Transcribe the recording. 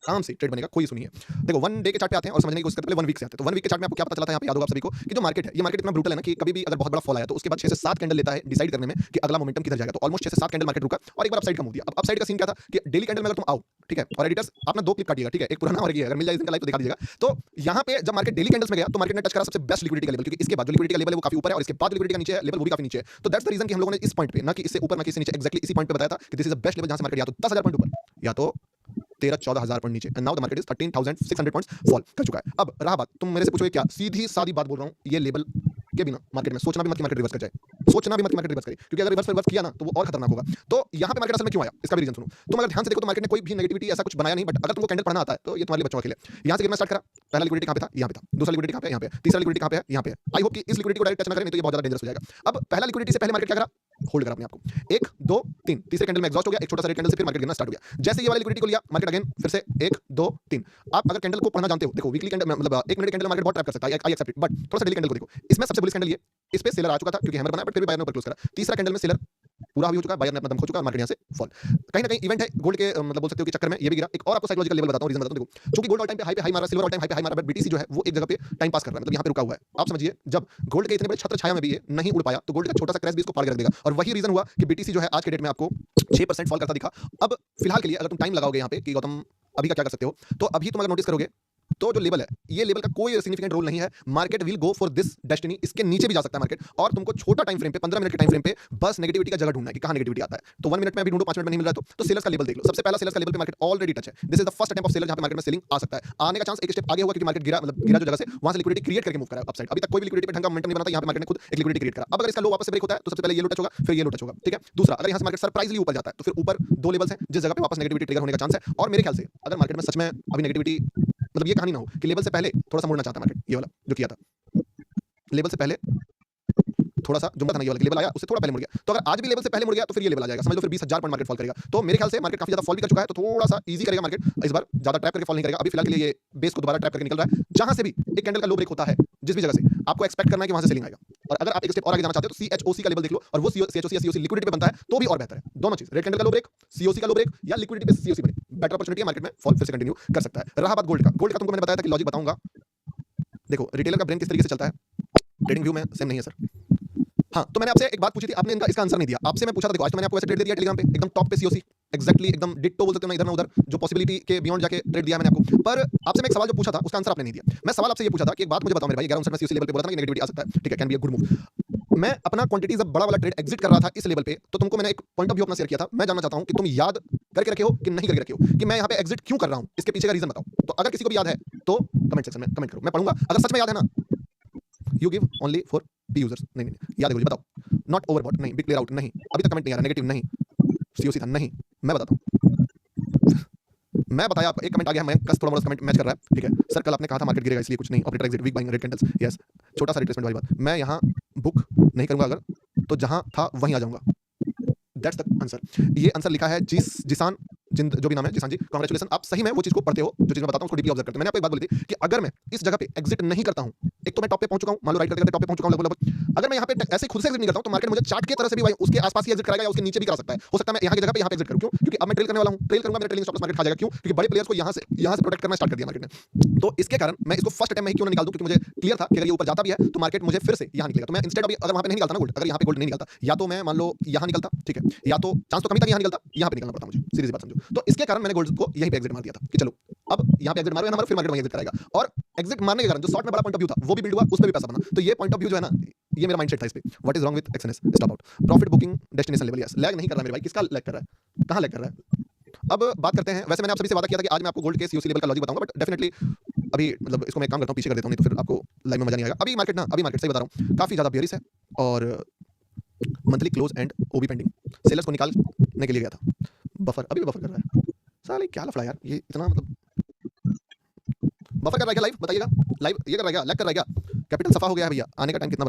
आराम से ट्रेड बनेगा, कोई इशू नहीं है। देखो 1 डे के चार्ट पे आते हैं और समझने की कोशिश करते हैं, पहले 1 वीक से आते हैं। तो 1 वीक के चार्ट में आपको क्या पता चला था यहाँ पे याद होगा आप सभी को कि जो मार्केट है, ये मार्केट इतना ब्रूटल है ना कि कभी भी अगर बहुत बड़ा फॉल आया तो उसके बाद 6 से 7 कैंडल लेता है डिसाइड करने में कि अगला मोमेंटम किधर जाएगा। तो ऑलमोस्ट 6 से 7 कैंडल मार्केट रुका और एक बार अपसाइड का मूव दिया। अब अपसाइड का सीन क्या था कि डेली कैंडल में अगर तुम आओ, ठीक है, और एडिटर्स आपने 2 क्लिप काटिएगा, ठीक है, एक पुराना और एक ये, अगर मिल जाए इस दिन का लाइव तो दिखा दीजिएगा। तो यहाँ पे जब मार्केट डेली कैंडल्स में गया तो मार्केट ने टच करा सबसे बेस्ट लिक्विडिटी का लेवल, क्योंकि इसके बाद जो लिक्विडिटी का लेवल है वो काफी ऊपर है और इसके बाद लिक्विडिटी का नीचे है लेवल, वो भी काफी नीचे है। तो दैट्स द रीजन कि हम लोगों ने इस पॉइंट पे, ना कि इससे ऊपर ना कि इससे नीचे, एक्जैक्टली इसी पॉइंट पे बताया था कि this is the best level जहां से मार्केट या तो 10,000 पॉइंट ऊपर या तो 13-14,000 पॉइंट नीचे। And now the market is 13,600 points fall कर चुका है। अब रहा बात, तुम मेरे से पूछोगे क्या, सीधी सादी बात बोल रहा हूं, ये लेवल के बिना मार्केट में सोचना भी मत कि मार्केट रिवर्स कर जाए, सोचना भी मत कि मार्केट रिवर्स करे, क्योंकि अगर रिवर्स किया ना तो वो और खतरनाक होगा। तो यहाँ पे मार्केट असल में क्यों आया, इसका भी रीजन सुनो। तुम अगर ध्यान से देखो तो मार्केट ने कोई भी नेगेटिविटी ऐसा कुछ बनाया नहीं, बट अगर तुमको कैंडल पढ़ना आता है तो ये तुम्हारे लिए बच्चों के लिए। यहाँ से गिरना स्टार्ट करा, पहला लिक्विडिटी कहां पे था, यहाँ पे था, दूसरा लिक्विडिटी कहां पे है, यहाँ पे, तीसरा लिक्विडिटी कहां पे है, यहाँ पे। आई होप कि इस लिक्विडिटी को डायरेक्ट टच ना करें, नहीं तो ये बहुत ज्यादा डेंजरस हो जाएगा। अब पहला लिक्विडिटी से पहले मार्केट क्या करा, होल्ड करा अपने आप को, 1 2 3, तीसरे कैंडल में एग्जॉस्ट हो गया, एक छोटा सा रेड कैंडल से फिर मार्केट गिरना स्टार्ट हो गया। जैसे ये वाली लिक्विडिटी को लिया मार्केट अगेन फिर से 1 2 3। आप अगर कैंडल को पढ़ना जानते हो, देखो वीकली कैंडल मतलब 1 मिनट कैंडल मार्केट बहुत ट्रैप कर सकता है, आई एक्सेप्ट इट, बट थोड़ा सा डेली कैंडल को देखो। इसमें सबसे बुलिश कैंडल ये, इस पे सेलर आ चुका था क्योंकि हैमर बना, बट फिर भी बायर ने ऊपर क्लोज करा। तीसरा कैंडल में सेलर पूरा भी हो चुका है, बायर ने अपना दम खो चुका है, मार्केट यहां से फॉल। कहीं ना कहीं इवेंट है गोल्ड के, मतलब बोल सकते हो कि चक्कर में ये भी गिरा। एक और आपको साइकोलॉजिकल लेवल बताता हूं, रीजन बताता हूं। देखो चूंकि गोल्ड ऑल टाइम पे हाई मारा, सिल्वर ऑल टाइम हाई मारा, बट बीटीसी जो है वो एक जगह पे टाइम पास कर रहा है, मतलब यहां पे रुका हुआ है। आप समझिए, जब गोल्ड के इतने बड़े छत्र छाया में भी ये नहीं उड़ पाया तो गोल्ड का छोटा सा क्रैश भी इसको फाड़ के रख देगा, और वही रीजन हुआ कि बीटीसी जो है आज के डेट में आपको 6% फॉल करता दिखा। अब फिलहाल के लिए अगर तुम टाइम लगाओगे यहाँ पे कि गौतम अभी का क्या कर सकते हो, तो अभी तुम अगर नोटिस करोगे तो जो लेवल है, ये लेवल का कोई सिग्निफिकेंट रोल नहीं है। Market will go for this destiny, इसके नीचे भी जा सकता है मार्केट, और तुमको छोटा टाइम फ्रेम पे, 15 मिनट के टाइम फ्रेम पे बस नेगेटिविटी का जगह ढूंढना है कि कहां नेगेटिविटी आता है। तो 1 मिनट में अभी ढूंढो, 5 मिनट में नहीं मिल रहा है तो सेलर्स का लेवल देख लो। सबसे पहला सेलर्स का लेवल पे मार्केट ऑलरेडी टच है। This is the first attempt of seller जहां पे मार्केट में सेलिंग आ सकता है। आने का चांस एक स्टेप आगे होगा क्योंकि मार्केट गिरा, मतलब गिरा जो जगह से वहां से लिक्विडिटी क्रिएट करके मूव करा अपसाइड। अभी तक कोई भी लिक्विडिटी पे ढंग का मोमेंटम नहीं बना था, यहां पे मार्केट ने खुद एक लिक्विडिटी क्रिएट करा। अब अगर इसका लो वापस से ब्रेक होता है तो सबसे पहले ये लो टच होगा, फिर ये लो टच होगा, ठीक है। दूसरा, अगर यहां से मार्केट सरप्राइजली ऊपर जाता है तो फिर ऊपर 2 लेवल्स हैं जिस जगह पे वापस नेगेटिविटी ट्रिगर होने का चांस है। और मेरे ख्याल से अगर मार्केट में सच में अभी नेगेटिविटी, मतलब ये कहानी ना हो कि लेवल से पहले थोड़ा सा मुड़ना चाहता है मार्केट, ये वाला जो किया था, लेवल से पहले थोड़ा सा जुम्बा था ना, ये वाला लेवल आया उससे थोड़ा पहले मुड़ गया। तो अगर आज भी लेवल से पहले मुड़ गया तो फिर ये लेवल आ जाएगा, समझ लो फिर 20,000 पॉइंट मार्केट फॉल करेगा। तो मेरे ख्याल से मार्केट काफी ज्यादा फॉल भी कर चुका है, तो थोड़ा सा इजी करेगा मार्केट इस बार, ज्यादा ट्रैप करके फॉल नहीं करेगा। अभी फिलहाल के लिए ये बेस को दोबारा ट्रैप करके निकल रहा है। जहां से भी एक कैंडल का लो ब्रेक होता है, जिस भी जगह से, आपको एक्सपेक्ट करना है कि वहां से सेलिंग आएगा। और अगर आप एक स्टेप और आगे जाना चाहते हो तो सीएचओसी का लेवल देख लो, और वो सीएचओसी या सीओसी लिक्विडिटी पे बनता है तो भी और बेहतर है। दोनों चीज, रेड कैंडल का लो ब्रेक, सीओसी का लो ब्रेक, या लिक्विडिटी पे सीओसी बने, बेटर अपॉर्चुनिटी है मार्केट में फॉल फिर से कंटिन्यू कर सकता है। रहा बात गोल्ड का, गोल्ड का तुमको मैंने बताया था कि लॉजिक बताऊंगा। देखो रिटेलर का ब्रेन किस तरीके से चलता है, ट्रेडिंग व्यू में सेम नहीं है सर। हाँ, तो मैंने आपसे एक बात पूछी थी, आपने इनका इसका आंसर नहीं दिया। आपसे मैं पूछा था, देखो आज तो मैंने आपको वैसे ट्रेड दे दिया टेलीग्राम पे, एकदम टॉप पे सीओसी, एक्जैक्टली एकदम डिट्टो बोल सकते हो ना, इधर ना उधर, जो पॉसिबिलिटी के बियॉन्ड जाके ट्रेड दिया मैंने आपको। पर आपसे मैं एक सवाल जो पूछा था उसका आंसर आपने नहीं दिया। मैं सवाल आपसे ये पूछा था कि एक बात मुझे बताओ मेरे भाई, 1159 में सीओसी लेवल पे बोला था कि नेगेटिविटी आ सकता है, ठीक है, can be a good move. मैं अपना क्वांटिटी जब बड़ा वाला ट्रेड एग्जिट कर रहा था इस लेवल पे, तो तुमको मैंने एक पॉइंट ऑफ व्यू अपना शेयर किया था। मैं जानना चाहता हूं कि तुम याद करके रखे हो कि नहीं करके रखे हो कि मैं यहां पे एग्जिट क्यों कर रहा हूं, इसके पीछे का रीजन बताओ। तो अगर किसी को भी याद है तो कमेंट सेक्शन में कमेंट करो, मैं पढ़ूंगा। अगर सच में याद है ना, you give only for P users, नहीं नहीं याद है मुझे, बताओ। नॉट ओवरबॉट, नहीं, बिग क्लियर आउट, नहीं, अभी तक कमेंट नहीं आ रहा, नेगेटिव नहीं, सीओसी था नहीं, मैं बताता हूं। मैं बताया आपको, एक कमेंट आ गया, मैं कस थोड़ा मोड़ा कमेंट मैच कर रहा है, ठीक है सर। कल आपने कहा था मार्केट गिरेगा इसलिए कुछ नहीं, operator exit, weak buying, red candles, yes, छोटा सा रिट्रेसमेंट वाली बात। मैं यहां बुक नहीं करूंगा, अगर तो जहां था वहीं आ जाऊंगा। That's the answer. ये आंसर लिखा है जिसान जिंद, जो भी नाम है, जिसान जी, कांग्रेचुलेशन, आप सही में वो चीज को पढ़ते हो, जो चीज मैं बताता हूं उसको डीपली ऑब्जर्व करते हो। मैंने आपको एक बात बोली थी कि अगर मैं इस जगह पे एग्जिट नहीं करता हूं, एक तो मैं टॉप पे पहुंच चुका हूं, मान लो राइट करते टॉप पे पहुंच चुका हूं लगभग, अगर मैं यहां पे ऐसे खुद से एग्जिट नहीं करता हूं तो मार्केट मुझे चार्ट की तरह से भी उसके आसपास ही एग्जिट कराएगा या उसके नीचे भी करा सकता है। हो सकता है मैं यहां की जगह पे यहां पे एग्जिट करूं, क्यों? क्योंकि अब मैं ट्रेल करने वाला हूं, ट्रेल करूंगा, मेरा ट्रेलिंग स्टॉप लॉस मार्केट खा जाएगा, क्यों? क्योंकि बड़े प्लेयर्स को यहां से प्रोटेक्ट करना स्टार्ट कर दिया मार्केट ने। तो इसके कारण मैं इसको फर्स्ट अटेम्प्ट में ही क्यों ना निकाल दूं, क्योंकि मुझे क्लियर था कि अगर ये ऊपर जाता भी है तो मार्केट मुझे फिर से यहां निकलेगा। तो मैं इंस्टेड अभी अगर वहां पे नहीं निकलता ना गोल्ड, अगर यहां पे गोल्ड नहीं निकलता, या तो मैं मान लो यहां निकलता, ठीक है, या तो चांस तो कमी था यहां निकलता, यहां पे निकलना पड़ता मुझे, सीधी सी बात समझो। तो इसके कारण मैंने गोल्ड को यहीं पे एग्जिट मार दिया था कि चलो अब यहां पे एग्जिट मारो या ना मारो, फिर मार्केट वहीं एग्जिट कराएगा। और एग्जिट मारने के कारण जो शॉर्ट में बड़ा पॉइंट ऑफ व्यू था वो भी बिल्ड हुआ, उसमें भी पैसा बना। तो ये पॉइंट ऑफ व्यू जो है ना, ये मेरा माइंडसेट था इस पे। What is wrong with XNS, stop out, profit booking destination level, yes, lag नहीं कर रहा मेरे भाई, किसका लैग कर रहा है, कहां लैग कर रहा है। अब बात करते हैं, वैसे मैंने आप सभी से वादा किया था कि आज मैं आपको गोल्ड के सीओसी लेवल का लॉजिक बताऊंगा, बट डेफिनेटली अभी मतलब इसको मैं काम करता हूं, पीछे कर देता हूं, नहीं तो फिर आपको लाइव में मजा नहीं आएगा। अभी मार्केट सही बता रहा हूं, काफी ज्यादा बेयरिश है और monthly close and OB pending, sellers को निकालने के लिए गया था, बफर अभी भी बफर कर रहा है, साले क्या लफड़ा यार, ये इतना मतलब बफर कर रहा है क्या लाइव, बताइएगा, लाइव ये कर रहा है क्या, लैग कर रहा है क्या, कैपिटल सफा हो गया है भैया, आने का टाइम कितना